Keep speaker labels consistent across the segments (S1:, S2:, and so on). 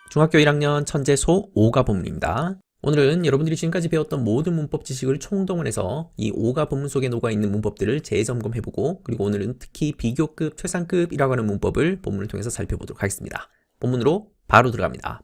S1: 중학교 1학년 천재소 5가 본문입니다. 오늘은 여러분들이 지금까지 배웠던 모든 문법 지식을 총동원해서 이 5가 본문 속에 녹아있는 문법들을 재점검해보고, 그리고 오늘은 특히 비교급, 최상급이라고 하는 문법을 본문을 통해서 살펴보도록 하겠습니다. 본문으로 바로 들어갑니다.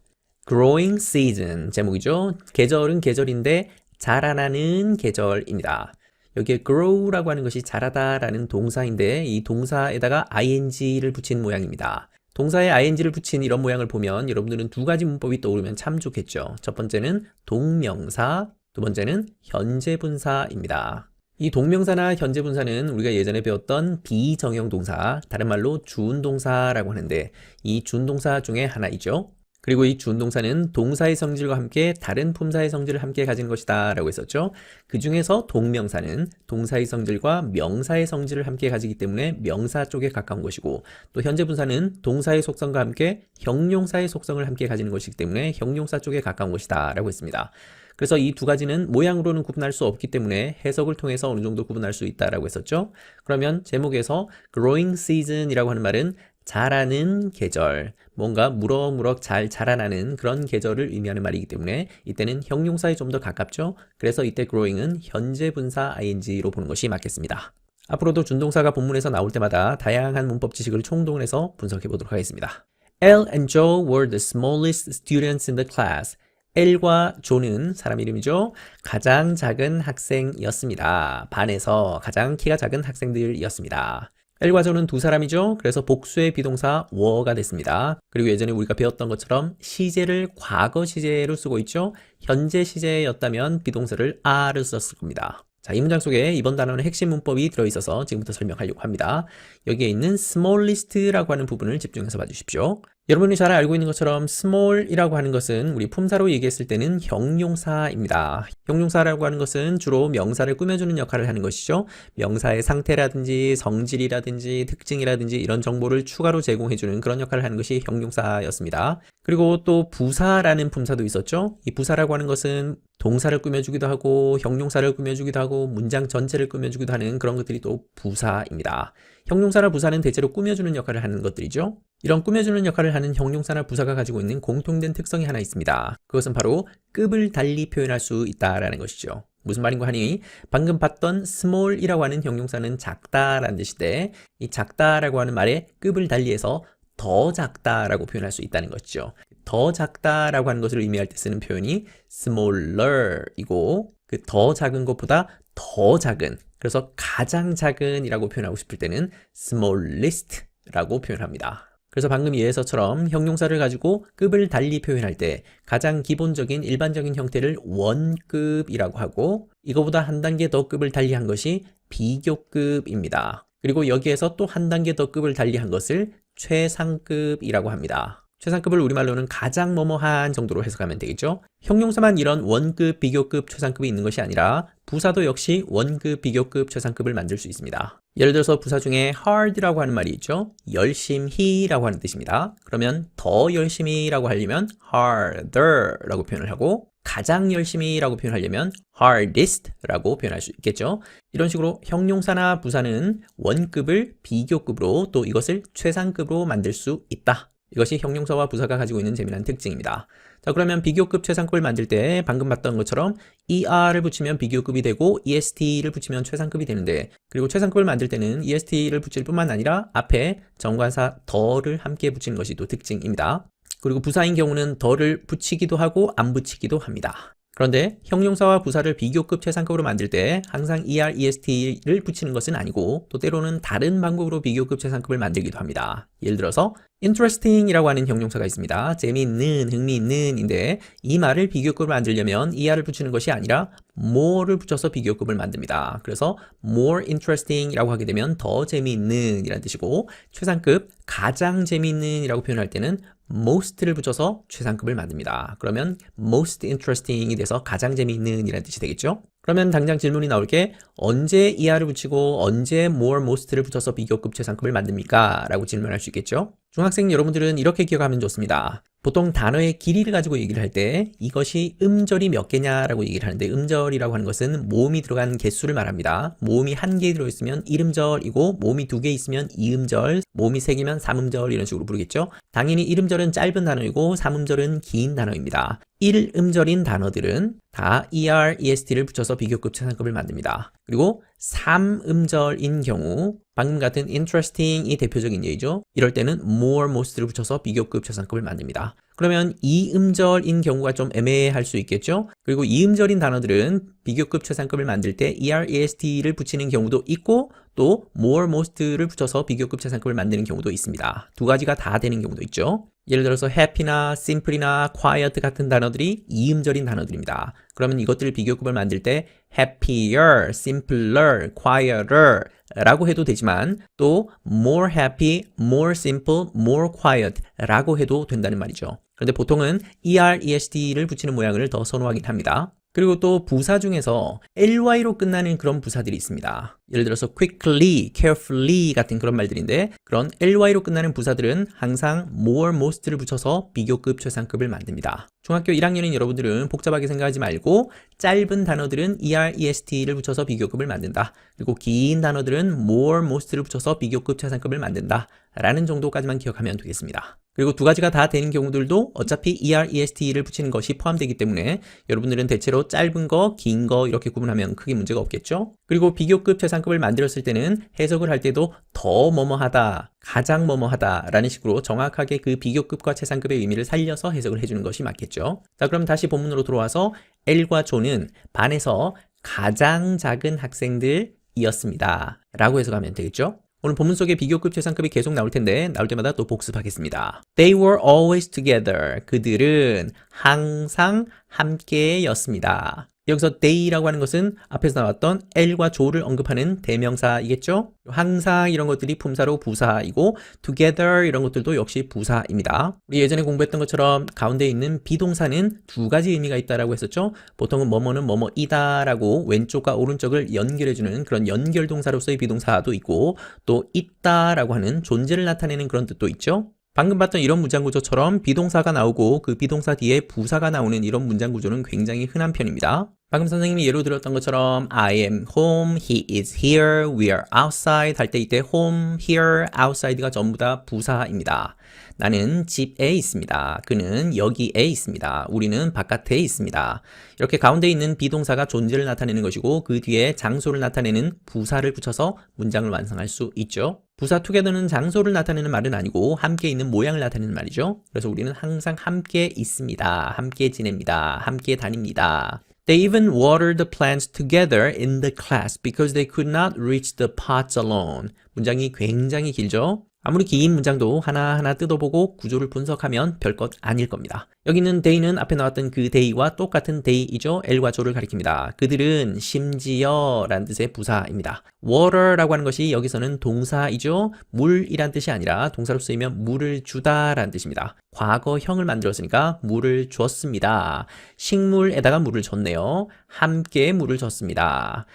S1: Growing season 제목이죠. 계절은 계절인데 자라나는 계절입니다. 여기에 grow라고 하는 것이 자라다라는 동사인데 이 동사에다가 ing를 붙인 모양입니다. 동사에 ing를 붙인 이런 모양을 보면 여러분들은 두 가지 문법이 떠오르면 참 좋겠죠. 첫 번째는 동명사, 두 번째는 현재분사입니다. 이 동명사나 현재분사는 우리가 예전에 배웠던 비정형 동사, 다른 말로 준동사라고 하는데 이 준동사 중에 하나이죠. 그리고 이 준동사는 동사의 성질과 함께 다른 품사의 성질을 함께 가진 것이다 라고 했었죠. 그 중에서 동명사는 동사의 성질과 명사의 성질을 함께 가지기 때문에 명사 쪽에 가까운 것이고, 또 현재분사는 동사의 속성과 함께 형용사의 속성을 함께 가지는 것이기 때문에 형용사 쪽에 가까운 것이다 라고 했습니다. 그래서 이 두 가지는 모양으로는 구분할 수 없기 때문에 해석을 통해서 어느 정도 구분할 수 있다라고 했었죠. 그러면 제목에서 growing season이라고 하는 말은 자라는 계절, 뭔가 무럭무럭 잘 자라나는 그런 계절을 의미하는 말이기 때문에 이때는 형용사에 좀 더 가깝죠. 그래서 이때 growing은 현재 분사 ing로 보는 것이 맞겠습니다. 앞으로도 준동사가 본문에서 나올 때마다 다양한 문법 지식을 총동원해서 분석해 보도록 하겠습니다. Elle and Joe were the smallest students in the class. 엘과 조는 사람 이름이죠. 가장 작은 학생이었습니다. 반에서 가장 키가 작은 학생들이었습니다. 엘과 조는 두 사람이죠. 그래서 복수의 비동사 were가 됐습니다. 그리고 예전에 우리가 배웠던 것처럼 시제를 과거 시제로 쓰고 있죠. 현재 시제였다면 비동사를 are를 썼을 겁니다. 자, 이 문장 속에 이번 단어는 핵심 문법이 들어있어서 지금부터 설명하려고 합니다. 여기에 있는 smallest라고 하는 부분을 집중해서 봐주십시오. 여러분이 잘 알고 있는 것처럼 small이라고 하는 것은 우리 품사로 얘기했을 때는 형용사입니다. 형용사라고 하는 것은 주로 명사를 꾸며주는 역할을 하는 것이죠. 명사의 상태라든지 성질이라든지 특징이라든지 이런 정보를 추가로 제공해주는 그런 역할을 하는 것이 형용사였습니다. 그리고 또 부사라는 품사도 있었죠. 이 부사라고 하는 것은 동사를 꾸며주기도 하고 형용사를 꾸며주기도 하고 문장 전체를 꾸며주기도 하는 그런 것들이 또 부사입니다. 형용사나 부사는 대체로 꾸며주는 역할을 하는 것들이죠. 이런 꾸며주는 역할을 하는 형용사나 부사가 가지고 있는 공통된 특성이 하나 있습니다. 그것은 바로 급을 달리 표현할 수 있다라는 것이죠. 무슨 말인가 하니 방금 봤던 small이라고 하는 형용사는 작다라는 뜻인데 이 작다라고 하는 말에 급을 달리해서 더 작다라고 표현할 수 있다는 것이죠. 더 작다라고 하는 것을 의미할 때 쓰는 표현이 smaller이고 그 더 작은 것보다 더 작은, 그래서 가장 작은 이라고 표현하고 싶을 때는 smallest 라고 표현합니다. 그래서 방금 예에서처럼 형용사를 가지고 급을 달리 표현할 때 가장 기본적인 일반적인 형태를 원급이라고 하고, 이거보다 한 단계 더 급을 달리한 것이 비교급입니다. 그리고 여기에서 또 한 단계 더 급을 달리한 것을 최상급이라고 합니다. 최상급을 우리말로는 가장 뭐뭐한 정도로 해석하면 되겠죠. 형용사만 이런 원급, 비교급, 최상급이 있는 것이 아니라 부사도 역시 원급, 비교급, 최상급을 만들 수 있습니다. 예를 들어서 부사 중에 hard라고 하는 말이 있죠. 열심히라고 하는 뜻입니다. 그러면 더 열심히라고 하려면 harder라고 표현을 하고, 가장 열심히라고 표현하려면 hardest라고 표현할 수 있겠죠. 이런 식으로 형용사나 부사는 원급을 비교급으로 또 이것을 최상급으로 만들 수 있다. 이것이 형용사와 부사가 가지고 있는 재미난 특징입니다. 자, 그러면 비교급, 최상급을 만들 때 방금 봤던 것처럼 er를 붙이면 비교급이 되고 est를 붙이면 최상급이 되는데, 그리고 최상급을 만들 때는 est를 붙일 뿐만 아니라 앞에 정관사 더를 함께 붙이는 것이 또 특징입니다. 그리고 부사인 경우는 더를 붙이기도 하고 안 붙이기도 합니다. 그런데 형용사와 부사를 비교급, 최상급으로 만들 때 항상 er, est를 붙이는 것은 아니고 또 때로는 다른 방법으로 비교급, 최상급을 만들기도 합니다. 예를 들어서 interesting이라고 하는 형용사가 있습니다. 재미있는, 흥미있는 인데 이 말을 비교급을 만들려면 er를 붙이는 것이 아니라 more를 붙여서 비교급을 만듭니다. 그래서 more interesting이라고 하게 되면 더 재미있는 이라는 뜻이고, 최상급, 가장 재미있는 이라고 표현할 때는 most를 붙여서 최상급을 만듭니다. 그러면 most interesting이 돼서 가장 재미있는 이라는 뜻이 되겠죠. 그러면 당장 질문이 나올 게 언제 er를 붙이고 언제 more, most를 붙여서 비교급, 최상급을 만듭니까? 라고 질문할 수 있겠죠. 중학생 여러분들은 이렇게 기억하면 좋습니다. 보통 단어의 길이를 가지고 얘기를 할 때 이것이 음절이 몇 개냐라고 얘기를 하는데 음절이라고 하는 것은 모음이 들어간 개수를 말합니다. 모음이 한 개 들어있으면 1음절이고 모음이 2개 있으면 2음절, 모음이 3개면 3음절 이런 식으로 부르겠죠. 당연히 1음절은 짧은 단어이고 3음절은 긴 단어입니다. 1음절인 단어들은 다 ER, EST를 붙여서 비교급 최상급을 만듭니다. 그리고 3음절인 경우 방금 같은 interesting이 대표적인 예이죠. 이럴 때는 more, most를 붙여서 비교급 최상급을 만듭니다. 그러면 2음절인 경우가 좀 애매할 수 있겠죠. 그리고 2음절인 단어들은 비교급 최상급을 만들 때 ER, EST를 붙이는 경우도 있고 또 more, most를 붙여서 비교급 최상급을 만드는 경우도 있습니다. 두 가지가 다 되는 경우도 있죠. 예를 들어서 happy나 simply나 quiet 같은 단어들이 2음절인 단어들입니다. 그러면 이것들을 비교급을 만들 때 happier, simpler, quieter 라고 해도 되지만 또 more happy, more simple, more quiet 라고 해도 된다는 말이죠. 그런데 보통은 ER, EST를 붙이는 모양을 더 선호하긴 합니다. 그리고 또 부사 중에서 ly로 끝나는 그런 부사들이 있습니다. 예를 들어서 quickly, carefully 같은 그런 말들인데 그런 ly로 끝나는 부사들은 항상 more, most를 붙여서 비교급 최상급을 만듭니다. 중학교 1학년인 여러분들은 복잡하게 생각하지 말고 짧은 단어들은 ER, EST를 붙여서 비교급을 만든다. 그리고 긴 단어들은 more, most를 붙여서 비교급 최상급을 만든다. 라는 정도까지만 기억하면 되겠습니다. 그리고 두 가지가 다 되는 경우들도 어차피 ER, EST를 붙이는 것이 포함되기 때문에 여러분들은 대체로 짧은 거, 긴 거 이렇게 구분하면 크게 문제가 없겠죠? 그리고 비교급 최상급을 만들었을 때는 해석을 할 때도 더 뭐뭐하다, 가장 뭐뭐하다 라는 식으로 정확하게 그 비교급과 최상급의 의미를 살려서 해석을 해주는 것이 맞겠죠? 자, 그럼 다시 본문으로 돌아와서 L과 조는 반에서 가장 작은 학생들이었습니다. 라고 해석하면 되겠죠? 오늘 본문 속에 비교급 최상급이 계속 나올 텐데 나올 때마다 또 복습하겠습니다. They were always together. 그들은 항상 함께였습니다. 여기서 they라고 하는 것은 앞에서 나왔던 L과 조를 언급하는 대명사이겠죠? 항상 이런 것들이 품사로 부사이고 together 이런 것들도 역시 부사입니다. 우리 예전에 공부했던 것처럼 가운데 있는 비동사는 두 가지 의미가 있다라고 했었죠? 보통은 뭐뭐는 뭐뭐이다 라고 왼쪽과 오른쪽을 연결해주는 그런 연결동사로서의 비동사도 있고 또 있다 라고 하는 존재를 나타내는 그런 뜻도 있죠? 방금 봤던 이런 문장 구조처럼 비동사가 나오고 그 비동사 뒤에 부사가 나오는 이런 문장 구조는 굉장히 흔한 편입니다. 방금 선생님이 예로 들었던 것처럼 I am home, he is here, we are outside 할 때 이때 home, here, outside가 전부 다 부사입니다. 나는 집에 있습니다. 그는 여기에 있습니다. 우리는 바깥에 있습니다. 이렇게 가운데 있는 비동사가 존재를 나타내는 것이고 그 뒤에 장소를 나타내는 부사를 붙여서 문장을 완성할 수 있죠. 부사 together는 장소를 나타내는 말은 아니고 함께 있는 모양을 나타내는 말이죠. 그래서 우리는 항상 함께 있습니다. 함께 지냅니다. 함께 다닙니다. They even watered the plants together in the class because they could not reach the pots alone. 문장이 굉장히 길죠? 아무리 긴 문장도 하나하나 뜯어보고 구조를 분석하면 별것 아닐 겁니다. 여기 있는 they는 앞에 나왔던 그 they와 똑같은 they이죠. L과 조를 가리킵니다. 그들은 심지어 라는 뜻의 부사입니다. water라고 하는 것이 여기서는 동사이죠. 물이란 뜻이 아니라 동사로 쓰이면 물을 주다 라는 뜻입니다. 과거형을 만들었으니까 물을 줬습니다. 식물에다가 물을 줬네요. 함께 물을 줬습니다.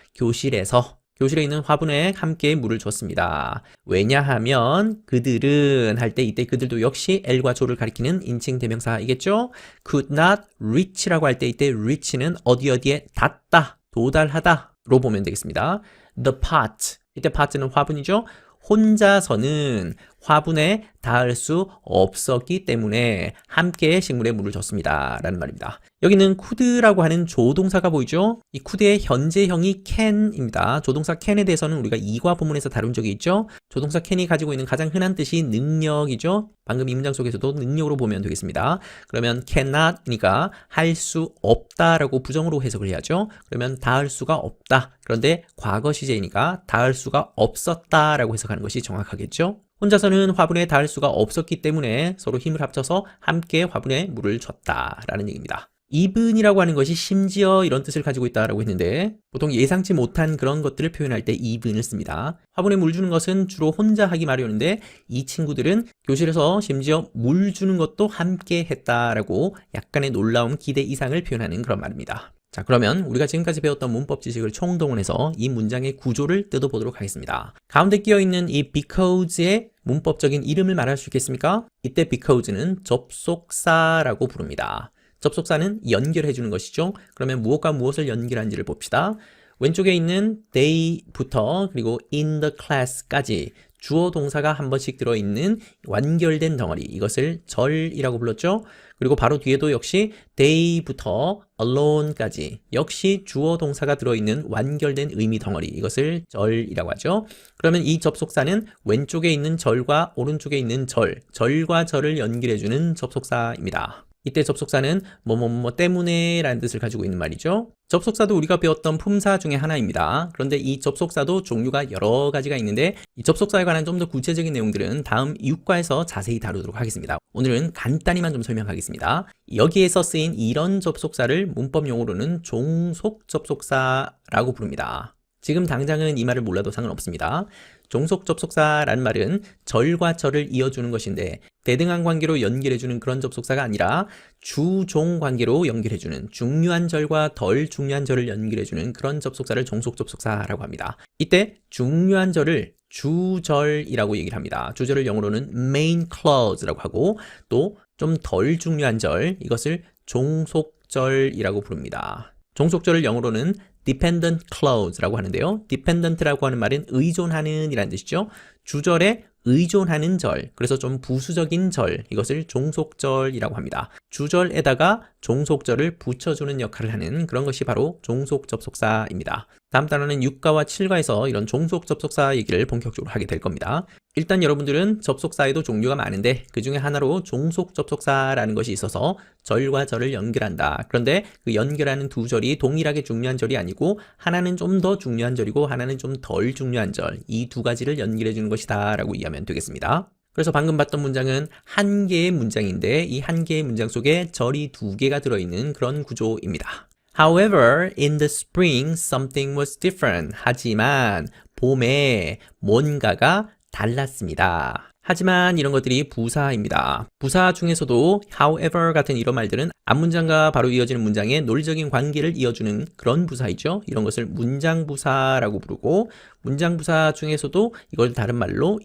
S1: 교실에 있는 화분에 함께 물을 줬습니다. 왜냐하면 그들은 할 때 이때 그들도 역시 L과 조를 가리키는 인칭 대명사이겠죠? could not reach라고 할 때 이때 reach는 어디에 닿다, 도달하다로 보면 되겠습니다. the pot, 이때 pot는 화분이죠? 혼자서는 화분에 닿을 수 없었기 때문에 함께 식물에 물을 줬습니다. 라는 말입니다. 여기는 could라고 하는 조동사가 보이죠? 이 could의 현재형이 can입니다. 조동사 can에 대해서는 우리가 2과 부문에서 다룬 적이 있죠? 조동사 can이 가지고 있는 가장 흔한 뜻이 능력이죠? 방금 이 문장 속에서도 능력으로 보면 되겠습니다. 그러면 cannot이니까 할 수 없다라고 부정으로 해석을 해야죠. 그러면 닿을 수가 없다. 그런데 과거 시제이니까 닿을 수가 없었다라고 해석하는 것이 정확하겠죠? 혼자서는 화분에 닿을 수가 없었기 때문에 서로 힘을 합쳐서 함께 화분에 물을 줬다라는 얘기입니다. even이라고 하는 것이 심지어 이런 뜻을 가지고 있다라고 했는데 보통 예상치 못한 그런 것들을 표현할 때 even을 씁니다. 화분에 물 주는 것은 주로 혼자 하기 마련인데 이 친구들은 교실에서 심지어 물 주는 것도 함께 했다라고 약간의 놀라운 기대 이상을 표현하는 그런 말입니다. 자, 그러면 우리가 지금까지 배웠던 문법 지식을 총동원해서 이 문장의 구조를 뜯어보도록 하겠습니다. 가운데 끼어있는 이 because의 문법적인 이름을 말할 수 있겠습니까? 이때 because는 접속사라고 부릅니다. 접속사는 연결해주는 것이죠. 그러면 무엇과 무엇을 연결한지를 봅시다. 왼쪽에 있는 they부터 그리고 in the class까지 주어 동사가 한 번씩 들어있는 완결된 덩어리, 이것을 절이라고 불렀죠. 그리고 바로 뒤에도 역시 they부터 alone까지 역시 주어 동사가 들어있는 완결된 의미 덩어리, 이것을 절이라고 하죠. 그러면 이 접속사는 왼쪽에 있는 절과 오른쪽에 있는 절과 절을 연결해주는 접속사입니다. 이때 접속사는 뭐뭐뭐 때문에 라는 뜻을 가지고 있는 말이죠. 접속사도 우리가 배웠던 품사 중에 하나입니다. 그런데 이 접속사도 종류가 여러 가지가 있는데 이 접속사에 관한 좀 더 구체적인 내용들은 다음 6과에서 자세히 다루도록 하겠습니다. 오늘은 간단히만 좀 설명하겠습니다. 여기에서 쓰인 이런 접속사를 문법 용어로는 종속 접속사라고 부릅니다. 지금 당장은 이 말을 몰라도 상관없습니다. 종속 접속사라는 말은 절과 절을 이어주는 것인데 대등한 관계로 연결해주는 그런 접속사가 아니라 주종 관계로 연결해주는 중요한 절과 덜 중요한 절을 연결해주는 그런 접속사를 종속 접속사라고 합니다. 이때 중요한 절을 주절이라고 얘기를 합니다. 주절을 영어로는 main clause라고 하고 또 좀 덜 중요한 절, 이것을 종속절이라고 부릅니다. 종속절을 영어로는 dependent clause라고 하는데요. dependent라고 하는 말은 의존하는 이라는 뜻이죠. 주절에 의존하는 절, 그래서 좀 부수적인 절, 이것을 종속절이라고 합니다. 주절에다가 종속절을 붙여주는 역할을 하는 그런 것이 바로 종속 접속사입니다. 다음 단어는 6과와 7과에서 이런 종속 접속사 얘기를 본격적으로 하게 될 겁니다. 일단 여러분들은 접속사에도 종류가 많은데 그 중에 하나로 종속 접속사라는 것이 있어서 절과 절을 연결한다. 그런데 그 연결하는 두 절이 동일하게 중요한 절이 아니고 하나는 좀 더 중요한 절이고 하나는 좀 덜 중요한 절, 이 두 가지를 연결해 주는 것이다 라고 이해하면 되겠습니다. 그래서 방금 봤던 문장은 한 개의 문장인데 이 한 개의 문장 속에 절이 두 개가 들어있는 그런 구조입니다. However, in the spring, something was different. 하지만 봄에 뭔가가 달랐습니다. 하지만 이런 것들이 부사입니다. 부사 중에서도 however 같은 이런 말들은 앞문장과 바로 이어지는 문장의 논리적인 관계를 이어주는 그런 부사이죠. 이런 것을 문장부사라고 부르고 문장부사 중에서도 이걸 다른 말로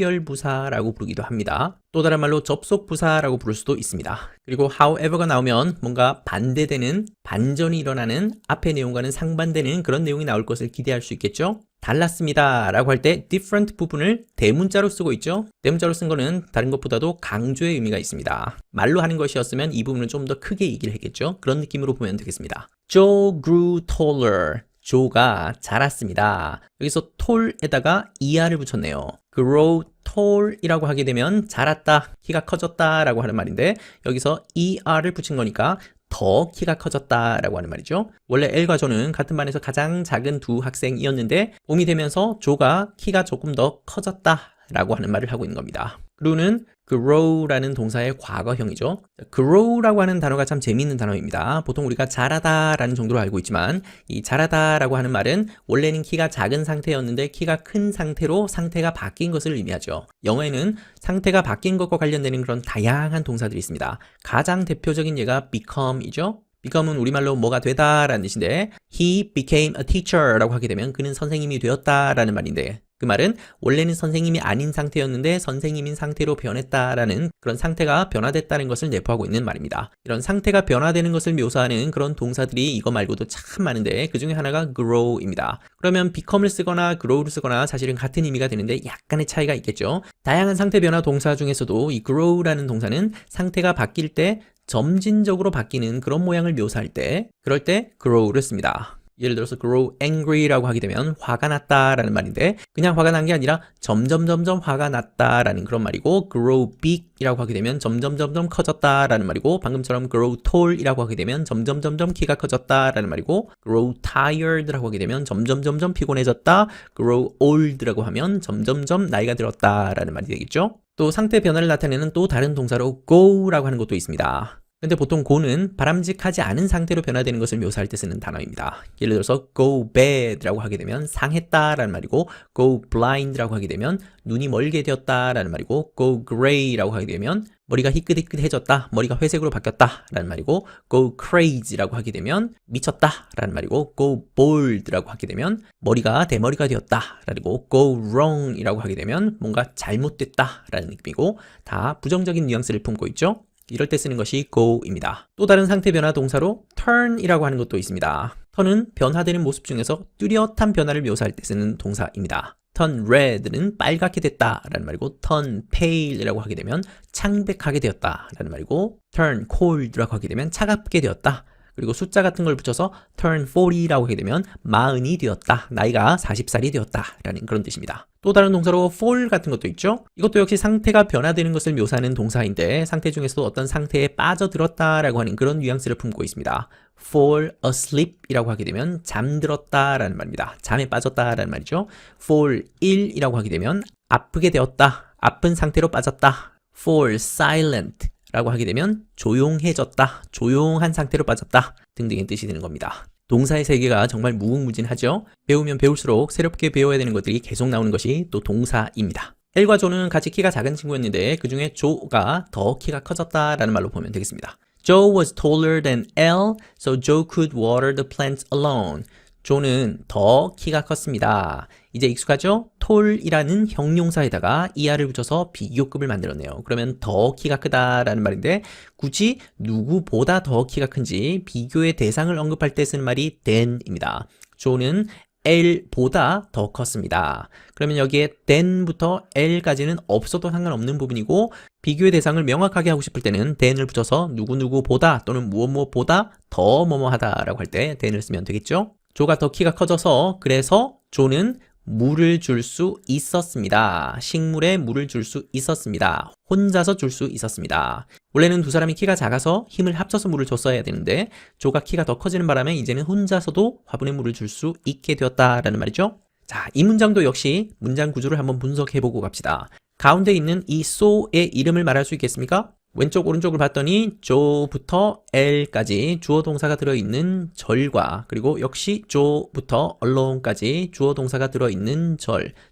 S1: 연결부사라고 부르기도 합니다. 또 다른 말로 접속부사라고 부를 수도 있습니다. 그리고 however가 나오면 뭔가 반대되는 반전이 일어나는 앞의 내용과는 상반되는 그런 내용이 나올 것을 기대할 수 있겠죠. 달랐습니다 라고 할 때 different 부분을 대문자로 쓰고 있죠. 대문자로 쓴 거는 다른 것보다도 강조의 의미가 있습니다. 말로 하는 것이었으면 이 부분을 좀 더 크게 얘기를 했겠죠. 그런 느낌으로 보면 되겠습니다. Joe grew taller. 조가 자랐습니다. 여기서 tall에다가 er를 붙였네요. grow tall이라고 하게 되면 자랐다, 키가 커졌다 라고 하는 말인데 여기서 er를 붙인 거니까 더 키가 커졌다라고 하는 말이죠. 원래 엘과 조는 같은 반에서 가장 작은 두 학생이었는데 봄이 되면서 조가 키가 조금 더 커졌다라고 하는 말을 하고 있는 겁니다. grew는 grow라는 동사의 과거형이죠. grow라고 하는 단어가 참 재미있는 단어입니다. 보통 우리가 자라다라는 정도로 알고 있지만 이 자라다라고 하는 말은 원래는 키가 작은 상태였는데 키가 큰 상태로 상태가 바뀐 것을 의미하죠. 영어에는 상태가 바뀐 것과 관련되는 그런 다양한 동사들이 있습니다. 가장 대표적인 예가 become이죠. become은 우리말로 뭐가 되다 라는 뜻인데 he became a teacher 라고 하게 되면 그는 선생님이 되었다 라는 말인데 그 말은 원래는 선생님이 아닌 상태였는데 선생님인 상태로 변했다라는 그런 상태가 변화됐다는 것을 내포하고 있는 말입니다. 이런 상태가 변화되는 것을 묘사하는 그런 동사들이 이거 말고도 참 많은데 그 중에 하나가 grow입니다. 그러면 become를 쓰거나 grow를 쓰거나 사실은 같은 의미가 되는데 약간의 차이가 있겠죠. 다양한 상태 변화 동사 중에서도 이 grow라는 동사는 상태가 바뀔 때 점진적으로 바뀌는 그런 모양을 묘사할 때 그럴 때 grow를 씁니다. 예를 들어서 grow angry라고 하게 되면 화가 났다라는 말인데 그냥 화가 난 게 아니라 점점 화가 났다라는 그런 말이고 grow big이라고 하게 되면 점점 커졌다라는 말이고 방금처럼 grow tall이라고 하게 되면 점점 키가 커졌다라는 말이고 grow tired라고 하게 되면 점점 피곤해졌다 grow old라고 하면 점점 나이가 들었다라는 말이 되겠죠. 또 상태 변화를 나타내는 또 다른 동사로 go라고 하는 것도 있습니다. 근데 보통 go는 바람직하지 않은 상태로 변화되는 것을 묘사할 때 쓰는 단어입니다. 예를 들어서 go bad라고 하게 되면 상했다라는 말이고, go blind라고 하게 되면 눈이 멀게 되었다라는 말이고, go gray라고 하게 되면 머리가 희끗희끗해졌다, 머리가 회색으로 바뀌었다라는 말이고, go crazy라고 하게 되면 미쳤다라는 말이고, go bald라고 하게 되면 머리가 대머리가 되었다라고, go wrong이라고 하게 되면 뭔가 잘못됐다라는 느낌이고, 다 부정적인 뉘앙스를 품고 있죠. 이럴 때 쓰는 것이 go입니다. 또 다른 상태 변화 동사로 turn이라고 하는 것도 있습니다. turn은 변화되는 모습 중에서 뚜렷한 변화를 묘사할 때 쓰는 동사입니다. turn red는 빨갛게 됐다라는 말이고, turn pale이라고 하게 되면 창백하게 되었다라는 말이고, turn cold라고 하게 되면 차갑게 되었다. 그리고 숫자 같은 걸 붙여서 turn 40라고 하게 되면 40이 되었다, 나이가 40살이 되었다라는 그런 뜻입니다. 또 다른 동사로 fall 같은 것도 있죠. 이것도 역시 상태가 변화되는 것을 묘사하는 동사인데, 상태 중에서도 어떤 상태에 빠져들었다라고 하는 그런 뉘앙스를 품고 있습니다. fall asleep이라고 하게 되면 잠들었다라는 말입니다. 잠에 빠졌다라는 말이죠. fall ill이라고 하게 되면 아프게 되었다, 아픈 상태로 빠졌다. fall silent 라고 하게 되면 조용해졌다, 조용한 상태로 빠졌다 등등의 뜻이 되는 겁니다. 동사의 세계가 정말 무궁무진하죠. 배우면 배울수록 새롭게 배워야 되는 것들이 계속 나오는 것이 또 동사입니다. 엘과 조는 같이 키가 작은 친구였는데 그 중에 조가 더 키가 커졌다라는 말로 보면 되겠습니다. Joe was taller than Elle, so Joe could water the plants alone. 조는 더 키가 컸습니다. 이제 익숙하죠? tall이라는 형용사에다가 er를 붙여서 비교급을 만들었네요. 그러면 더 키가 크다라는 말인데, 굳이 누구보다 더 키가 큰지 비교의 대상을 언급할 때 쓰는 말이 than입니다. 조는 L보다 더 컸습니다. 그러면 여기에 than부터 L까지는 없어도 상관없는 부분이고, 비교의 대상을 명확하게 하고 싶을 때는 than을 붙여서 누구누구보다 또는 무엇무엇보다 더 뭐뭐하다라고 할 때 than을 쓰면 되겠죠? 조가 더 키가 커져서, 그래서 조는 물을 줄 수 있었습니다. 식물에 물을 줄 수 있었습니다. 혼자서 줄 수 있었습니다. 원래는 두 사람이 키가 작아서 힘을 합쳐서 물을 줬어야 되는데, 조가 키가 더 커지는 바람에 이제는 혼자서도 화분에 물을 줄 수 있게 되었다라는 말이죠. 자, 이 문장도 역시 문장 구조를 한번 분석해보고 갑시다. 가운데 있는 이 so의 이름을 말할 수 있겠습니까? 왼쪽 오른쪽을 봤더니 조부터 L까지 주어 동사가 들어있는 절과, 그리고 역시 조부터 alone까지 주어 동사가 들어있는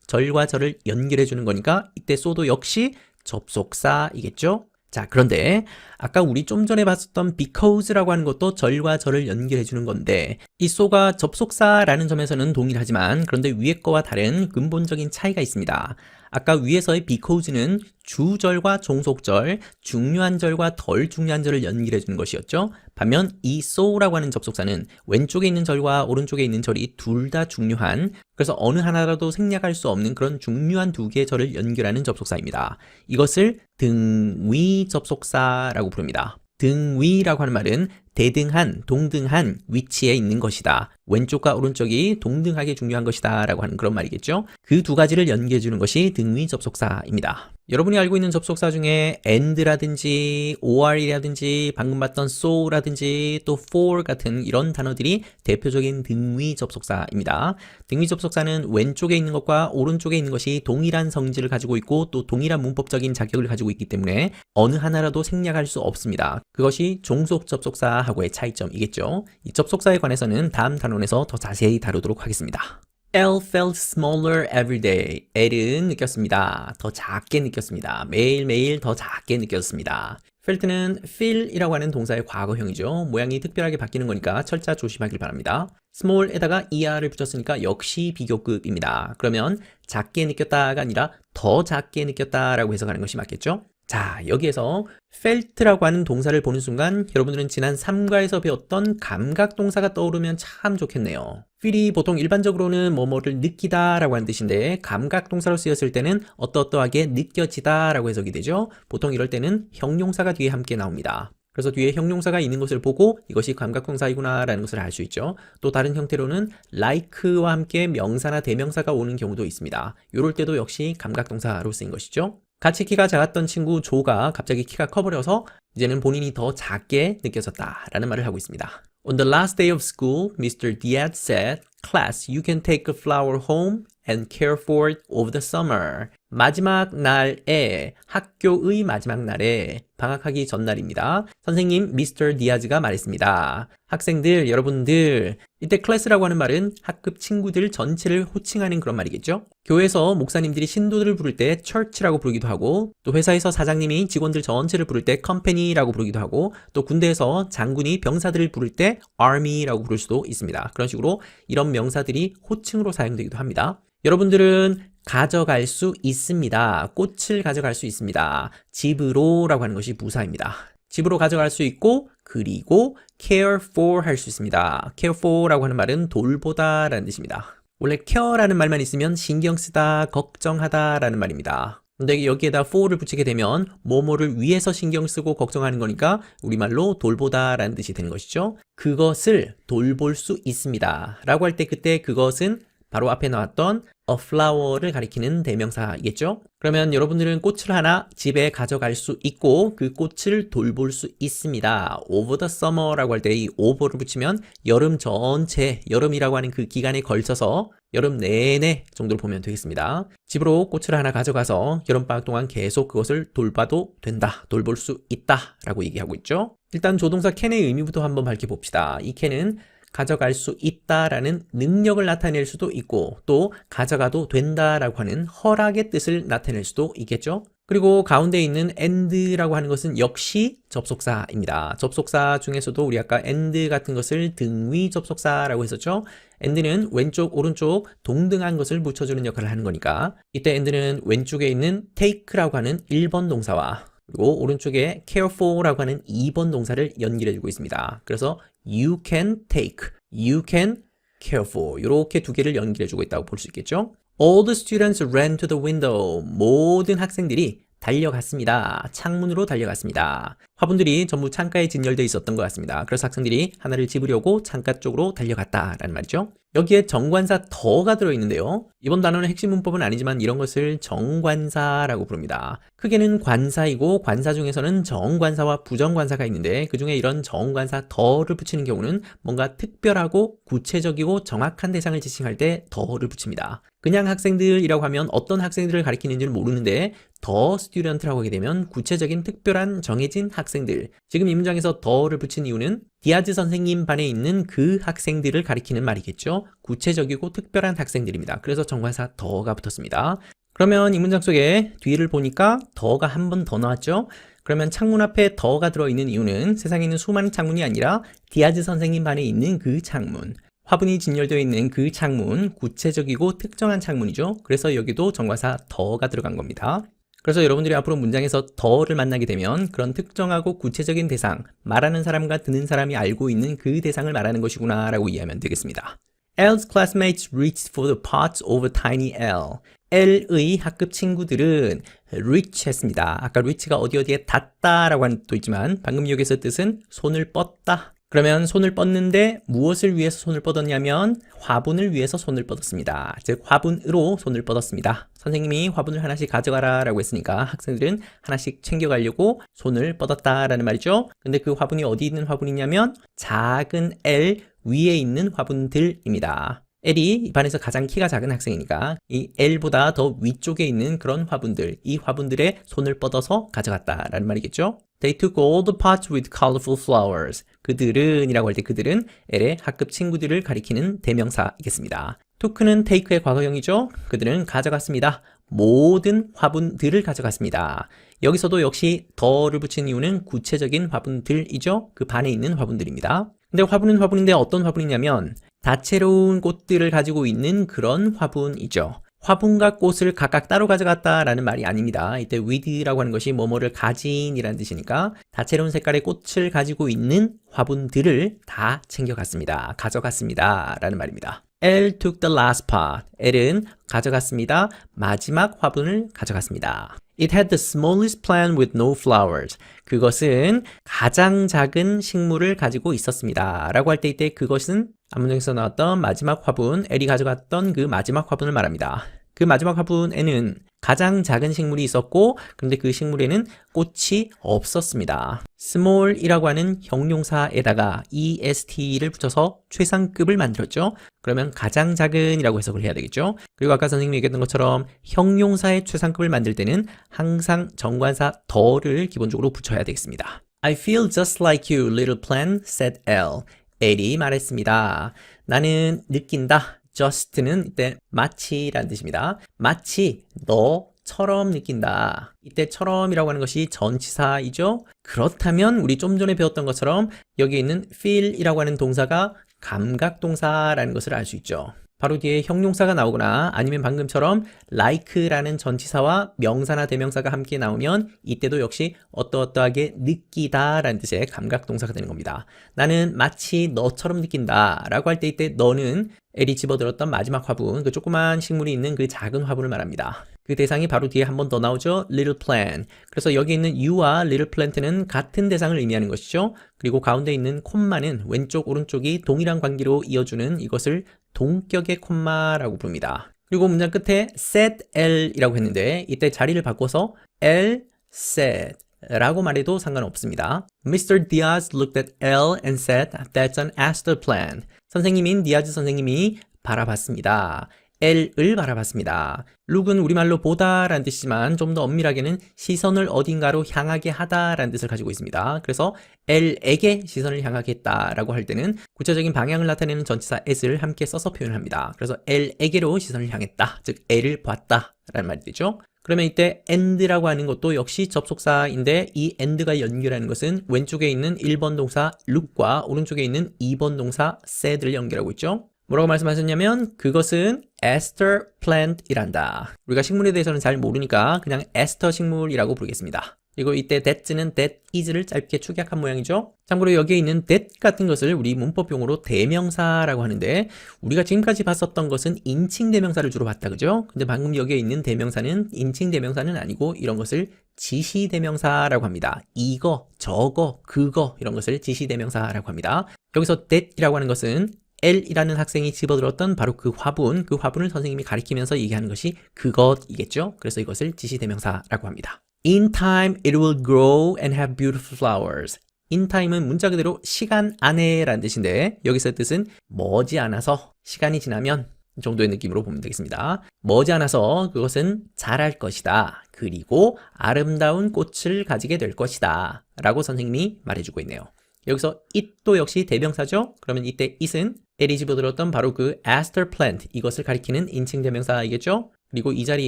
S1: 절과 절을 연결해 주는 거니까 이때 so도 역시 접속사이겠죠? 자, 그런데 아까 우리 좀 전에 봤었던 because라고 하는 것도 절과 절을 연결해 주는 건데, 이 so가 접속사라는 점에서는 동일하지만 그런데 위에 거와 다른 근본적인 차이가 있습니다. 아까 위에서의 because는 주절과 종속절, 중요한 절과 덜 중요한 절을 연결해 주는 것이었죠. 반면 이 so라고 하는 접속사는 왼쪽에 있는 절과 오른쪽에 있는 절이 둘 다 중요한, 그래서 어느 하나라도 생략할 수 없는 그런 중요한 두 개의 절을 연결하는 접속사입니다. 이것을 등위 접속사라고 부릅니다. 등위라고 하는 말은 대등한, 동등한 위치에 있는 것이다. 왼쪽과 오른쪽이 동등하게 중요한 것이다 라고 하는 그런 말이겠죠. 그 두 가지를 연결해 주는 것이 등위 접속사입니다. 여러분이 알고 있는 접속사 중에 and라든지 or이라든지 방금 봤던 so라든지 또 for 같은 이런 단어들이 대표적인 등위 접속사입니다. 등위 접속사는 왼쪽에 있는 것과 오른쪽에 있는 것이 동일한 성질을 가지고 있고 또 동일한 문법적인 자격을 가지고 있기 때문에 어느 하나라도 생략할 수 없습니다. 그것이 종속 접속사하고의 차이점이겠죠. 이 접속사에 관해서는 다음 단원에서 더 자세히 다루도록 하겠습니다. Elle felt smaller every day. L은 느꼈습니다. 더 작게 느꼈습니다. 매일매일 더 작게 느꼈습니다. felt는 feel이라고 하는 동사의 과거형이죠. 모양이 특별하게 바뀌는 거니까 철자 조심하길 바랍니다. small에다가 er를 붙였으니까 역시 비교급입니다. 그러면 작게 느꼈다가 아니라 더 작게 느꼈다라고 해석하는 것이 맞겠죠? 자, 여기에서 felt라고 하는 동사를 보는 순간 여러분들은 지난 3과에서 배웠던 감각 동사가 떠오르면 참 좋겠네요. feel이 보통 일반적으로는 뭐뭐를 느끼다 라고 하는 뜻인데, 감각 동사로 쓰였을 때는 어떠어떠하게 느껴지다 라고 해석이 되죠. 보통 이럴 때는 형용사가 뒤에 함께 나옵니다. 그래서 뒤에 형용사가 있는 것을 보고 이것이 감각 동사이구나 라는 것을 알 수 있죠. 또 다른 형태로는 like와 함께 명사나 대명사가 오는 경우도 있습니다. 이럴 때도 역시 감각 동사로 쓰인 것이죠. 같이 키가 작았던 친구 조가 갑자기 키가 커버려서 이제는 본인이 더 작게 느껴졌다라는 말을 하고 있습니다. On the last day of school, Mr. Diaz said, "Class, you can take a flower home and care for it over the summer." 마지막 날에, 학교의 마지막 날에, 방학하기 전날입니다. 선생님 미스터 디아즈가 말했습니다. 학생들, 여러분들, 이때 클래스라고 하는 말은 학급 친구들 전체를 호칭하는 그런 말이겠죠? 교회에서 목사님들이 신도들을 부를 때 church라고 부르기도 하고, 또 회사에서 사장님이 직원들 전체를 부를 때 company라고 부르기도 하고, 또 군대에서 장군이 병사들을 부를 때 army라고 부를 수도 있습니다. 그런 식으로 이런 명사들이 호칭으로 사용되기도 합니다. 여러분들은 가져갈 수 있습니다. 꽃을 가져갈 수 있습니다. 집으로 라고 하는 것이 부사입니다. 집으로 가져갈 수 있고, 그리고 care for 할 수 있습니다. care for 라고 하는 말은 돌보다 라는 뜻입니다. 원래 care라는 말만 있으면 신경 쓰다, 걱정하다 라는 말입니다. 근데 여기에다 for를 붙이게 되면 뭐뭐를 위해서 신경 쓰고 걱정하는 거니까 우리말로 돌보다 라는 뜻이 되는 것이죠. 그것을 돌볼 수 있습니다. 라고 할 때 그때 그것은 바로 앞에 나왔던 a flower를 가리키는 대명사이겠죠? 그러면 여러분들은 꽃을 하나 집에 가져갈 수 있고 그 꽃을 돌볼 수 있습니다. over the summer라고 할 때 이 over를 붙이면 여름 전체, 여름이라고 하는 그 기간에 걸쳐서 여름 내내 정도로 보면 되겠습니다. 집으로 꽃을 하나 가져가서 여름방학 동안 계속 그것을 돌봐도 된다, 돌볼 수 있다 라고 얘기하고 있죠. 일단 조동사 can의 의미부터 한번 밝혀봅시다. 이 can은 가져갈 수 있다라는 능력을 나타낼 수도 있고 또 가져가도 된다라고 하는 허락의 뜻을 나타낼 수도 있겠죠. 그리고 가운데 있는 and라고 하는 것은 역시 접속사입니다. 접속사 중에서도 우리 아까 and 같은 것을 등위 접속사라고 했었죠. and는 왼쪽 오른쪽 동등한 것을 붙여주는 역할을 하는 거니까 이때 and는 왼쪽에 있는 take라고 하는 1번 동사와 그리고 오른쪽에 care for라고 하는 2번 동사를 연결해주고 있습니다. 그래서 you can take, you can care for 이렇게 두 개를 연결해주고 있다고 볼 수 있겠죠. All the students ran to the window. 모든 학생들이 달려갔습니다. 창문으로 달려갔습니다. 화분들이 전부 창가에 진열되어 있었던 것 같습니다. 그래서 학생들이 하나를 집으려고 창가 쪽으로 달려갔다라는 말이죠. 여기에 정관사 더가 들어있는데요. 이번 단어는 핵심 문법은 아니지만 이런 것을 정관사라고 부릅니다. 크게는 관사이고 관사 중에서는 정관사와 부정관사가 있는데 그중에 이런 정관사 더를 붙이는 경우는 뭔가 특별하고 구체적이고 정확한 대상을 지칭할 때 더를 붙입니다. 그냥 학생들이라고 하면 어떤 학생들을 가리키는지를 모르는데 더 스튜던트라고 하게 되면 구체적인 특별한 정해진 학생들. 지금 이 문장에서 더를 붙인 이유는 디아즈 선생님 반에 있는 그 학생들을 가리키는 말이겠죠. 구체적이고 특별한 학생들입니다. 그래서 정관사 더가 붙었습니다. 그러면 이 문장 속에 뒤를 보니까 더가 한 번 더 나왔죠. 그러면 창문 앞에 더가 들어있는 이유는 세상에 있는 수많은 창문이 아니라 디아즈 선생님 반에 있는 그 창문. 화분이 진열되어 있는 그 창문, 구체적이고 특정한 창문이죠. 그래서 여기도 정관사 더가 들어간 겁니다. 그래서 여러분들이 앞으로 문장에서 더를 만나게 되면 그런 특정하고 구체적인 대상, 말하는 사람과 듣는 사람이 알고 있는 그 대상을 말하는 것이구나 라고 이해하면 되겠습니다. L's classmates reached for the pots over tiny L. L의 학급 친구들은 reach 했습니다. 아까 reach가 어디에 닿다 라고 하는 뜻도 있지만 방금 여기서 뜻은 손을 뻗다. 그러면 손을 뻗는데 무엇을 위해서 손을 뻗었냐면 화분을 위해서 손을 뻗었습니다. 즉 화분으로 손을 뻗었습니다. 선생님이 화분을 하나씩 가져가라 라고 했으니까 학생들은 하나씩 챙겨가려고 손을 뻗었다라는 말이죠. 근데 그 화분이 어디 있는 화분이냐면 작은 L 위에 있는 화분들입니다. L이 이 반에서 가장 키가 작은 학생이니까 이 L보다 더 위쪽에 있는 그런 화분들, 이 화분들의 손을 뻗어서 가져갔다라는 말이겠죠. They took all the pots with colorful flowers. 그들은 이라고 할 때 그들은 L의 학급 친구들을 가리키는 대명사이겠습니다. took는 take의 과거형이죠. 그들은 가져갔습니다. 모든 화분들을 가져갔습니다. 여기서도 역시 더를 붙인 이유는 구체적인 화분들이죠. 그 반에 있는 화분들입니다. 근데 화분은 화분인데 어떤 화분이냐면 다채로운 꽃들을 가지고 있는 그런 화분이죠. 화분과 꽃을 각각 따로 가져갔다라는 말이 아닙니다. 이때 with라고 하는 것이 뭐뭐를 가진이라는 뜻이니까 다채로운 색깔의 꽃을 가지고 있는 화분들을 다 챙겨갔습니다. 가져갔습니다. 라는 말입니다. L took the last pot. L은 가져갔습니다. 마지막 화분을 가져갔습니다. It had the smallest plant with no flowers. 그것은 가장 작은 식물을 가지고 있었습니다. 라고 할 때 이때 그것은 앞문장에서 나왔던 마지막 화분, L이 가져갔던 그 마지막 화분을 말합니다. 그 마지막 화분에는 가장 작은 식물이 있었고 그런데 그 식물에는 꽃이 없었습니다. small이라고 하는 형용사에다가 est를 붙여서 최상급을 만들었죠. 그러면 가장 작은이라고 해석을 해야 되겠죠. 그리고 아까 선생님이 얘기했던 것처럼 형용사의 최상급을 만들 때는 항상 정관사 더를 기본적으로 붙여야 되겠습니다. I feel just like you, little plant, said Elle. 엘이 말했습니다. 나는 느낀다. just는 이때 마치라는 뜻입니다. 마치 너처럼 느낀다. 이때 처럼이라고 하는 것이 전치사이죠. 그렇다면 우리 좀 전에 배웠던 것처럼 여기 있는 feel이라고 하는 동사가 감각동사라는 것을 알 수 있죠. 바로 뒤에 형용사가 나오거나 아니면 방금처럼 like라는 전치사와 명사나 대명사가 함께 나오면 이때도 역시 어떠어떠하게 느끼다 라는 뜻의 감각동사가 되는 겁니다. 나는 마치 너처럼 느낀다 라고 할 때 이때 너는 엘이 집어들었던 마지막 화분, 그 조그만 식물이 있는 그 작은 화분을 말합니다. 그 대상이 바로 뒤에 한 번 더 나오죠. little plant. 그래서 여기 있는 you와 little plant는 같은 대상을 의미하는 것이죠. 그리고 가운데 있는 콤마는 왼쪽 오른쪽이 동일한 관계로 이어주는 이것을 동격의 콤마라고 부릅니다. 그리고 문장 끝에 said L이라고 했는데 이때 자리를 바꿔서 L said 라고 말해도 상관없습니다. Mr. Diaz looked at L and said, that's an aster plant. 선생님인 디아즈 선생님이 바라봤습니다. L을 바라봤습니다. look은 우리말로 보다 라는 뜻이지만 좀 더 엄밀하게는 시선을 어딘가로 향하게 하다 라는 뜻을 가지고 있습니다. 그래서 L에게 시선을 향하게 했다 라고 할 때는 구체적인 방향을 나타내는 전치사 at을 함께 써서 표현을 합니다. 그래서 L에게로 시선을 향했다. 즉 L을 봤다 라는 말이 되죠. 그러면 이때 and라고 하는 것도 역시 접속사인데 이 and가 연결하는 것은 왼쪽에 있는 1번 동사 look과 오른쪽에 있는 2번 동사 said를 연결하고 있죠. 뭐라고 말씀하셨냐면 그것은 aster plant이란다. 우리가 식물에 대해서는 잘 모르니까 그냥 aster 식물이라고 부르겠습니다. 그리고 이때 that는 that is를 짧게 축약한 모양이죠. 참고로 여기에 있는 that 같은 것을 우리 문법용어로 대명사라고 하는데 우리가 지금까지 봤었던 것은 인칭 대명사를 주로 봤다 그죠? 근데 방금 여기에 있는 대명사는 인칭 대명사는 아니고 이런 것을 지시 대명사라고 합니다. 이거, 저거, 그거 이런 것을 지시 대명사라고 합니다. 여기서 that이라고 하는 것은 L이라는 학생이 집어들었던 바로 그 화분을 선생님이 가리키면서 얘기하는 것이 그것이겠죠. 그래서 이것을 지시대명사라고 합니다. In time it will grow and have beautiful flowers. In time은 문자 그대로 시간 안에 라는 뜻인데 여기서 뜻은 머지않아서 시간이 지나면 정도의 느낌으로 보면 되겠습니다. 머지않아서 그것은 자랄 것이다. 그리고 아름다운 꽃을 가지게 될 것이다. 라고 선생님이 말해주고 있네요. 여기서 it도 역시 대명사죠. 그러면 이때 it은 L이 집어들었던 바로 그 aster plant 이것을 가리키는 인칭 대명사이겠죠. 그리고 이 자리에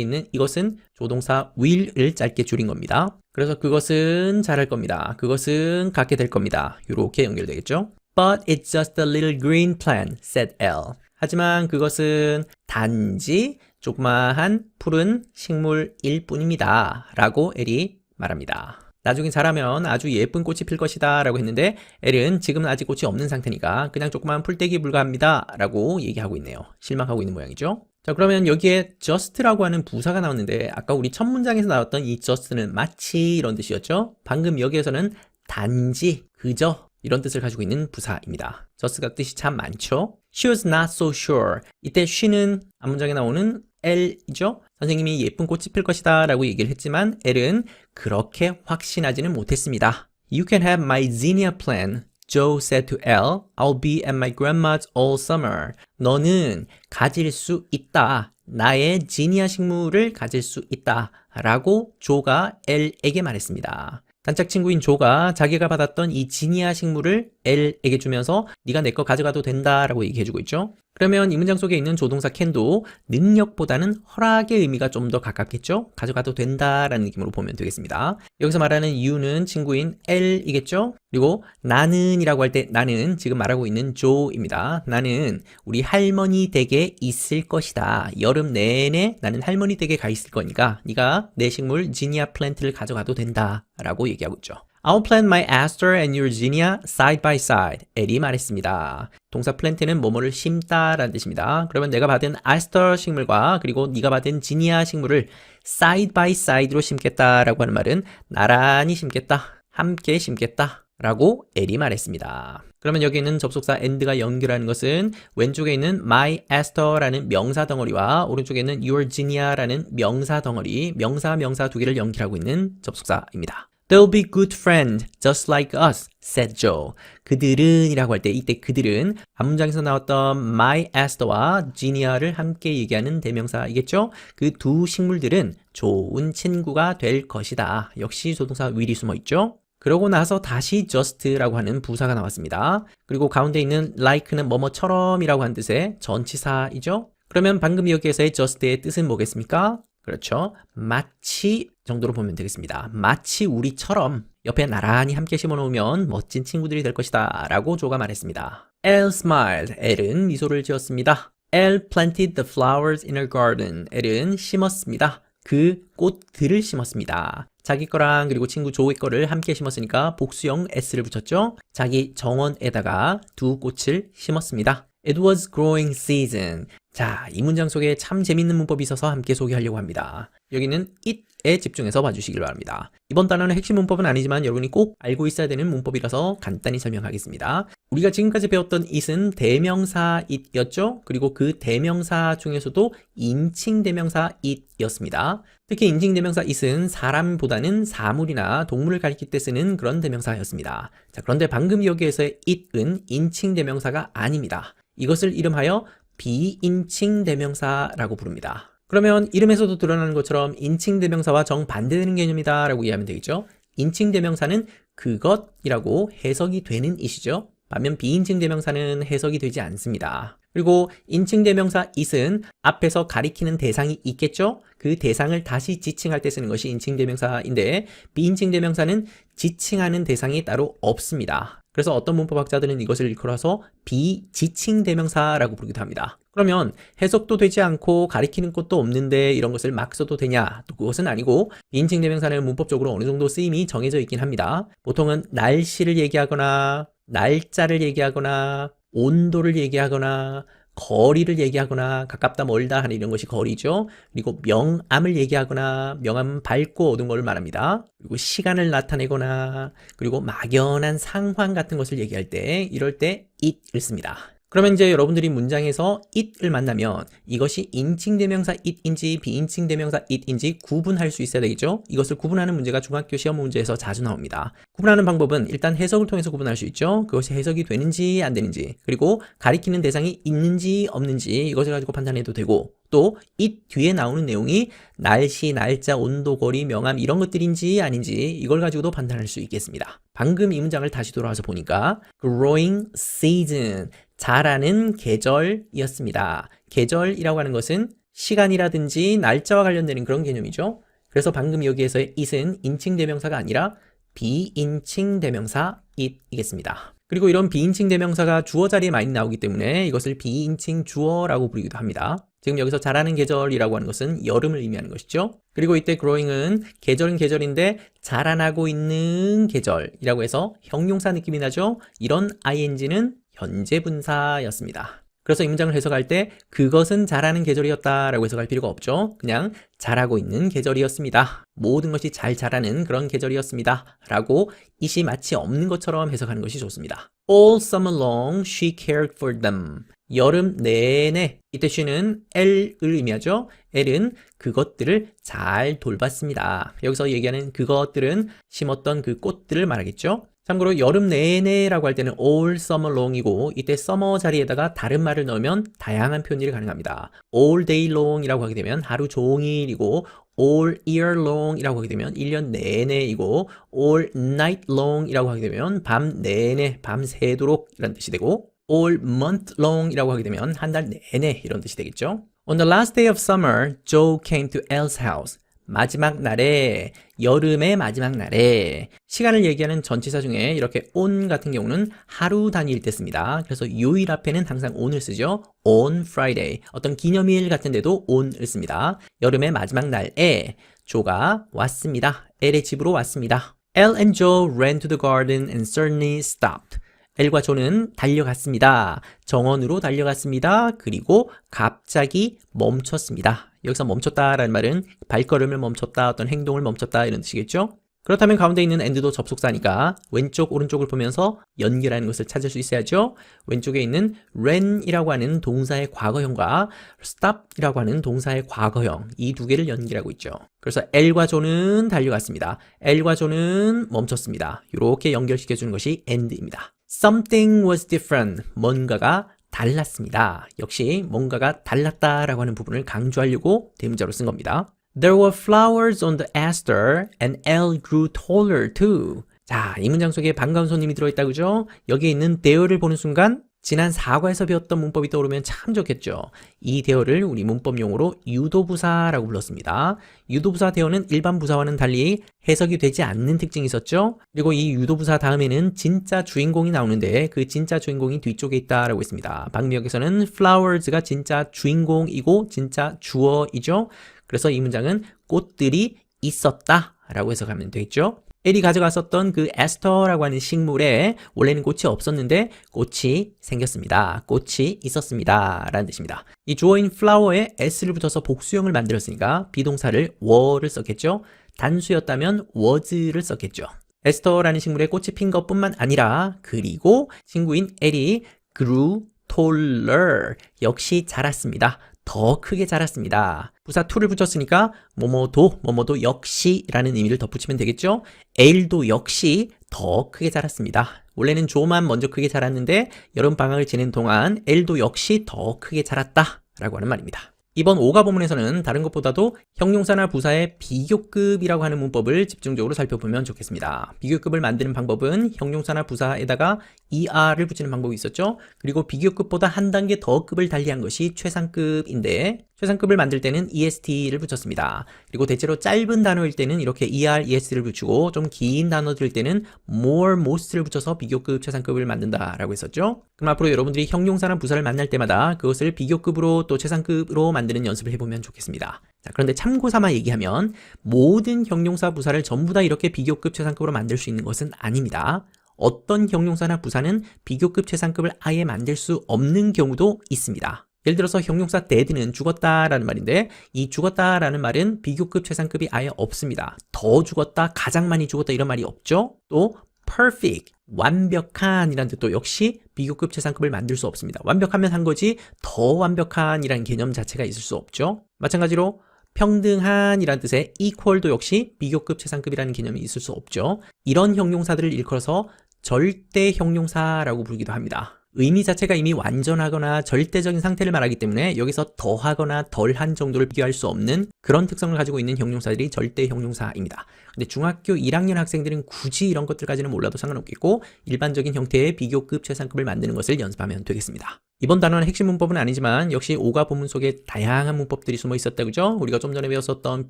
S1: 있는 이것은 조동사 will을 짧게 줄인 겁니다. 그래서 그것은 자랄 겁니다. 그것은 갖게 될 겁니다. 이렇게 연결되겠죠. But it's just a little green plant, said Elle. 하지만 그것은 단지 조그마한 푸른 식물일 뿐입니다. 라고 엘이 말합니다. 나중에 자라면 아주 예쁜 꽃이 필 것이다 라고 했는데 엘은 지금은 아직 꽃이 없는 상태니까 그냥 조그만 풀떼기에 불과합니다 라고 얘기하고 있네요. 실망하고 있는 모양이죠. 자, 그러면 여기에 just라고 하는 부사가 나왔는데 아까 우리 첫 문장에서 나왔던 이 just는 마치 이런 뜻이었죠. 방금 여기에서는 단지, 그저 이런 뜻을 가지고 있는 부사입니다. just가 뜻이 참 많죠. She was not so sure. 이때 she는 앞문장에 나오는 L이죠. 선생님이 예쁜 꽃이 필 것이다 라고 얘기를 했지만 L은 그렇게 확신하지는 못했습니다. You can have my zinnia plant, Joe said to Elle. I'll be at my grandma's all summer. 너는 가질 수 있다. 나의 지니아 식물을 가질 수 있다. 라고 조가 L에게 말했습니다. 단짝 친구인 조가 자기가 받았던 이 지니아 식물을 L에게 주면서 네가 내 거 가져가도 된다 라고 얘기해주고 있죠. 그러면 이 문장 속에 있는 조동사 can도 능력보다는 허락의 의미가 좀 더 가깝겠죠? 가져가도 된다라는 느낌으로 보면 되겠습니다. 여기서 말하는 you는 친구인 L이겠죠? 그리고 나는 이라고 할 때 나는 지금 말하고 있는 조입니다. 나는 우리 할머니 댁에 있을 것이다. 여름 내내 나는 할머니 댁에 가 있을 거니까 네가 내 식물 지니아 플랜트를 가져가도 된다 라고 얘기하고 있죠. I'll plant my aster and your zinnia side by side. 엘이 말했습니다. 동사 plant는 뭐뭐를 심다 라는 뜻입니다. 그러면 내가 받은 aster 식물과 그리고 네가 받은 지니아 식물을 side by side로 심겠다 라고 하는 말은 나란히 심겠다, 함께 심겠다 라고 엘이 말했습니다. 그러면 여기 있는 접속사 and가 연결하는 것은 왼쪽에 있는 my Esther라는 명사 덩어리와 오른쪽에 있는 your Genia라는 명사 덩어리, 명사 두 개를 연결하고 있는 접속사입니다. They'll be good friends, just like us, said Joe. 그들은 이라고 할 때 이때 그들은 한 문장에서 나왔던 my Esther와 Genia를 함께 얘기하는 대명사이겠죠? 그 두 식물들은 좋은 친구가 될 것이다. 역시 조동사 will이 숨어 있죠? 그러고 나서 다시 just라고 하는 부사가 나왔습니다. 그리고 가운데 있는 like는 뭐뭐처럼이라고 한 뜻의 전치사이죠? 그러면 방금 여기에서의 just의 뜻은 뭐겠습니까? 그렇죠. 마치 정도로 보면 되겠습니다. 마치 우리처럼 옆에 나란히 함께 심어놓으면 멋진 친구들이 될 것이다 라고 조가 말했습니다. Elle smiled. 엘은 미소를 지었습니다. Elle planted the flowers in her garden. 엘은 심었습니다. 그 꽃들을 심었습니다. 자기 거랑 그리고 친구 조의 거를 함께 심었으니까 복수형 s를 붙였죠. 자기 정원에다가 두 꽃을 심었습니다. It was growing season. 자, 이 문장 속에 참 재밌는 문법이 있어서 함께 소개하려고 합니다. 여기는 it에 집중해서 봐주시길 바랍니다. 이번 단어는 핵심 문법은 아니지만 여러분이 꼭 알고 있어야 되는 문법이라서 간단히 설명하겠습니다. 우리가 지금까지 배웠던 it은 대명사 it이었죠? 그리고 그 대명사 중에서도 인칭 대명사 it이었습니다. 특히 인칭 대명사 it은 사람보다는 사물이나 동물을 가리킬 때 쓰는 그런 대명사였습니다. 자, 그런데 방금 여기에서의 it은 인칭 대명사가 아닙니다. 이것을 이름하여 비인칭 대명사라고 부릅니다. 그러면 이름에서도 드러나는 것처럼 인칭 대명사와 정반대되는 개념이다 라고 이해하면 되겠죠. 인칭 대명사는 그것이라고 해석이 되는 이시죠. 반면 비인칭 대명사는 해석이 되지 않습니다. 그리고 인칭 대명사 it은 앞에서 가리키는 대상이 있겠죠? 그 대상을 다시 지칭할 때 쓰는 것이 인칭 대명사인데 비인칭 대명사는 지칭하는 대상이 따로 없습니다. 그래서 어떤 문법학자들은 이것을 일컬어서 비지칭 대명사라고 부르기도 합니다. 그러면 해석도 되지 않고 가리키는 것도 없는데 이런 것을 막 써도 되냐? 또 그것은 아니고 비인칭 대명사는 문법적으로 어느 정도 쓰임이 정해져 있긴 합니다. 보통은 날씨를 얘기하거나 날짜를 얘기하거나 온도를 얘기하거나 거리를 얘기하거나 가깝다 멀다 하는 이런 것이 거리죠. 그리고 명암을 얘기하거나 명암은 밝고 어두운 걸 말합니다. 그리고 시간을 나타내거나 그리고 막연한 상황 같은 것을 얘기할 때 이럴 때 it을 씁니다. 그러면 이제 여러분들이 문장에서 it을 만나면 이것이 인칭 대명사 it인지 비인칭 대명사 it인지 구분할 수 있어야 되겠죠? 이것을 구분하는 문제가 중학교 시험 문제에서 자주 나옵니다. 구분하는 방법은 일단 해석을 통해서 구분할 수 있죠? 그것이 해석이 되는지 안 되는지, 그리고 가리키는 대상이 있는지 없는지 이것을 가지고 판단해도 되고, 또 it 뒤에 나오는 내용이 날씨, 날짜, 온도, 거리, 명암 이런 것들인지 아닌지 이걸 가지고도 판단할 수 있겠습니다. 방금 이 문장을 다시 돌아와서 보니까 growing season, 자라는 계절이었습니다. 계절이라고 하는 것은 시간이라든지 날짜와 관련되는 그런 개념이죠. 그래서 방금 여기에서의 it은 인칭 대명사가 아니라 비인칭 대명사 it이겠습니다. 그리고 이런 비인칭 대명사가 주어 자리에 많이 나오기 때문에 이것을 비인칭 주어라고 부르기도 합니다. 지금 여기서 자라는 계절이라고 하는 것은 여름을 의미하는 것이죠. 그리고 이때 growing은 계절은 계절인데 자라나고 있는 계절이라고 해서 형용사 느낌이 나죠. 이런 ing는 현재 분사였습니다. 그래서 이 문장을 해석할 때 그것은 자라는 계절이었다라고 해석할 필요가 없죠. 그냥 자라고 있는 계절이었습니다. 모든 것이 잘 자라는 그런 계절이었습니다. 라고 it이 마치 없는 것처럼 해석하는 것이 좋습니다. All summer long she cared for them. 여름 내내, 이때 she는 L을 의미하죠. L은 그것들을 잘 돌봤습니다. 여기서 얘기하는 그것들은 심었던 그 꽃들을 말하겠죠. 참고로 여름 내내라고 할 때는 all summer long이고 이때 summer 자리에다가 다른 말을 넣으면 다양한 표현이 가능합니다. all day long 이라고 하게 되면 하루 종일이고 all year long 이라고 하게 되면 1년 내내이고 all night long 이라고 하게 되면 밤 내내, 밤 새도록 이런 뜻이 되고 all month long 이라고 하게 되면 한 달 내내 이런 뜻이 되겠죠. On the last day of summer, Joe came to Elle's house. 마지막 날에, 여름의 마지막 날에 시간을 얘기하는 전치사 중에 이렇게 on 같은 경우는 하루 단위일 때 씁니다. 그래서 요일 앞에는 항상 on을 쓰죠. on Friday. 어떤 기념일 같은 데도 on을 씁니다. 여름의 마지막 날에 조가 왔습니다. 엘의 집으로 왔습니다. Elle and Joe ran to the garden and suddenly stopped. 엘과 조는 달려갔습니다. 정원으로 달려갔습니다. 그리고 갑자기 멈췄습니다. 여기서 멈췄다라는 말은 발걸음을 멈췄다, 어떤 행동을 멈췄다 이런 뜻이겠죠. 그렇다면 가운데 있는 and도 접속사니까 왼쪽 오른쪽을 보면서 연결하는 것을 찾을 수 있어야죠. 왼쪽에 있는 ran이라고 하는 동사의 과거형과 stop이라고 하는 동사의 과거형, 이 두 개를 연결하고 있죠. 그래서 L과 조는 달려갔습니다. L과 조는 멈췄습니다. 이렇게 연결시켜주는 것이 and입니다. Something was different. 뭔가가 달랐습니다. 역시 뭔가가 달랐다라고 하는 부분을 강조하려고 대문자로 쓴 겁니다. There were flowers on the aster and Elle grew taller too. 자, 이 문장 속에 반가운 손님이 들어있다 그죠? 여기에 있는 there를 보는 순간 지난 사과에서 배웠던 문법이 떠오르면 참 좋겠죠. 이 대어를 우리 문법 용어로 유도부사라고 불렀습니다. 유도부사 대어는 일반 부사와는 달리 해석이 되지 않는 특징이 있었죠. 그리고 이 유도부사 다음에는 진짜 주인공이 나오는데 그 진짜 주인공이 뒤쪽에 있다라고 했습니다. 방미역에서는 flowers가 진짜 주인공이고 진짜 주어이죠. 그래서 이 문장은 꽃들이 있었다 라고 해석하면 되겠죠. 엘이 가져갔었던 그 에스터라고 하는 식물에 원래는 꽃이 없었는데 꽃이 생겼습니다. 꽃이 있었습니다 라는 뜻입니다. 이 주어인 flower에 s를 붙여서 복수형을 만들었으니까 비동사를 were를 썼겠죠. 단수였다면 was를 썼겠죠. 에스터라는 식물에 꽃이 핀 것뿐만 아니라 그리고 친구인 엘이 grew taller 역시 자랐습니다. 더 크게 자랐습니다. 부사 to를 붙였으니까 뭐뭐도 역시라는 의미를 덧붙이면 되겠죠. L도 역시 더 크게 자랐습니다. 원래는 조만 먼저 크게 자랐는데 여름 방학을 지낸 동안 L도 역시 더 크게 자랐다 라고 하는 말입니다. 이번 오가 본문에서는 다른 것보다도 형용사나 부사의 비교급이라고 하는 문법을 집중적으로 살펴보면 좋겠습니다. 비교급을 만드는 방법은 형용사나 부사에다가 er를 붙이는 방법이 있었죠. 그리고 비교급보다 한 단계 더 급을 달리한 것이 최상급인데 최상급을 만들 때는 est를 붙였습니다. 그리고 대체로 짧은 단어일 때는 이렇게 es를 붙이고 좀 긴 단어들 때는 more, most를 붙여서 비교급 최상급을 만든다라고 했었죠. 그럼 앞으로 여러분들이 형용사나 부사를 만날 때마다 그것을 비교급으로 또 최상급으로 만드는 연습을 해보면 좋겠습니다. 자, 그런데 참고 삼아 얘기하면 모든 형용사 부사를 전부 다 이렇게 비교급 최상급으로 만들 수 있는 것은 아닙니다. 어떤 형용사나 부사는 비교급 최상급을 아예 만들 수 없는 경우도 있습니다. 예를 들어서 형용사 dead는 죽었다라는 말인데 이 죽었다라는 말은 비교급 최상급이 아예 없습니다. 더 죽었다, 가장 많이 죽었다 이런 말이 없죠. 또 perfect, 완벽한 이라는 뜻도 역시 비교급 최상급을 만들 수 없습니다. 완벽하면 한 거지 더 완벽한 이라는 개념 자체가 있을 수 없죠. 마찬가지로 평등한 이라는 뜻의 equal도 역시 비교급 최상급이라는 개념이 있을 수 없죠. 이런 형용사들을 일컬어서 절대 형용사라고 부르기도 합니다. 의미 자체가 이미 완전하거나 절대적인 상태를 말하기 때문에 여기서 더하거나 덜한 정도를 비교할 수 없는 그런 특성을 가지고 있는 형용사들이 절대 형용사입니다. 근데 중학교 1학년 학생들은 굳이 이런 것들까지는 몰라도 상관없겠고 일반적인 형태의 비교급 최상급을 만드는 것을 연습하면 되겠습니다. 이번 단어는 핵심 문법은 아니지만 역시 오가 본문 속에 다양한 문법들이 숨어 있었다 그죠? 우리가 좀 전에 배웠었던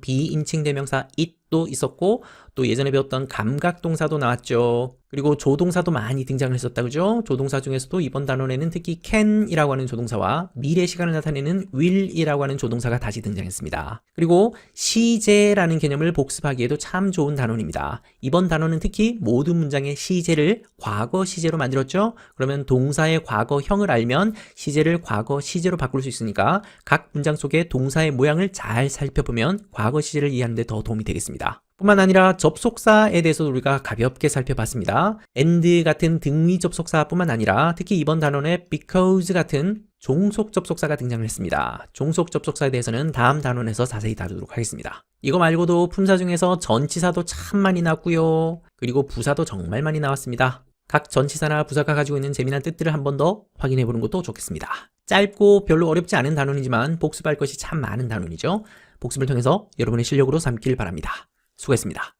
S1: 비인칭 대명사 it도 있었고 또 예전에 배웠던 감각동사도 나왔죠. 그리고 조동사도 많이 등장을 했었다 그죠? 조동사 중에서도 이번 단원에는 특히 can이라고 하는 조동사와 미래 시간을 나타내는 will이라고 하는 조동사가 다시 등장했습니다. 그리고 시제라는 개념을 복습하기에도 참 좋은 단원입니다. 이번 단원은 특히 모든 문장의 시제를 과거 시제로 만들었죠? 그러면 동사의 과거형을 알면 시제를 과거 시제로 바꿀 수 있으니까 각 문장 속의 동사의 모양을 잘 살펴보면 과거 시제를 이해하는 데 더 도움이 되겠습니다. 뿐만 아니라 접속사에 대해서도 우리가 가볍게 살펴봤습니다. and 같은 등위 접속사 뿐만 아니라 특히 이번 단원에 because 같은 종속 접속사가 등장을 했습니다. 종속 접속사에 대해서는 다음 단원에서 자세히 다루도록 하겠습니다. 이거 말고도 품사 중에서 전치사도 참 많이 나왔고요. 그리고 부사도 정말 많이 나왔습니다. 각 전치사나 부사가 가지고 있는 재미난 뜻들을 한 번 더 확인해 보는 것도 좋겠습니다. 짧고 별로 어렵지 않은 단원이지만 복습할 것이 참 많은 단원이죠. 복습을 통해서 여러분의 실력으로 삼길 바랍니다. 수고했습니다.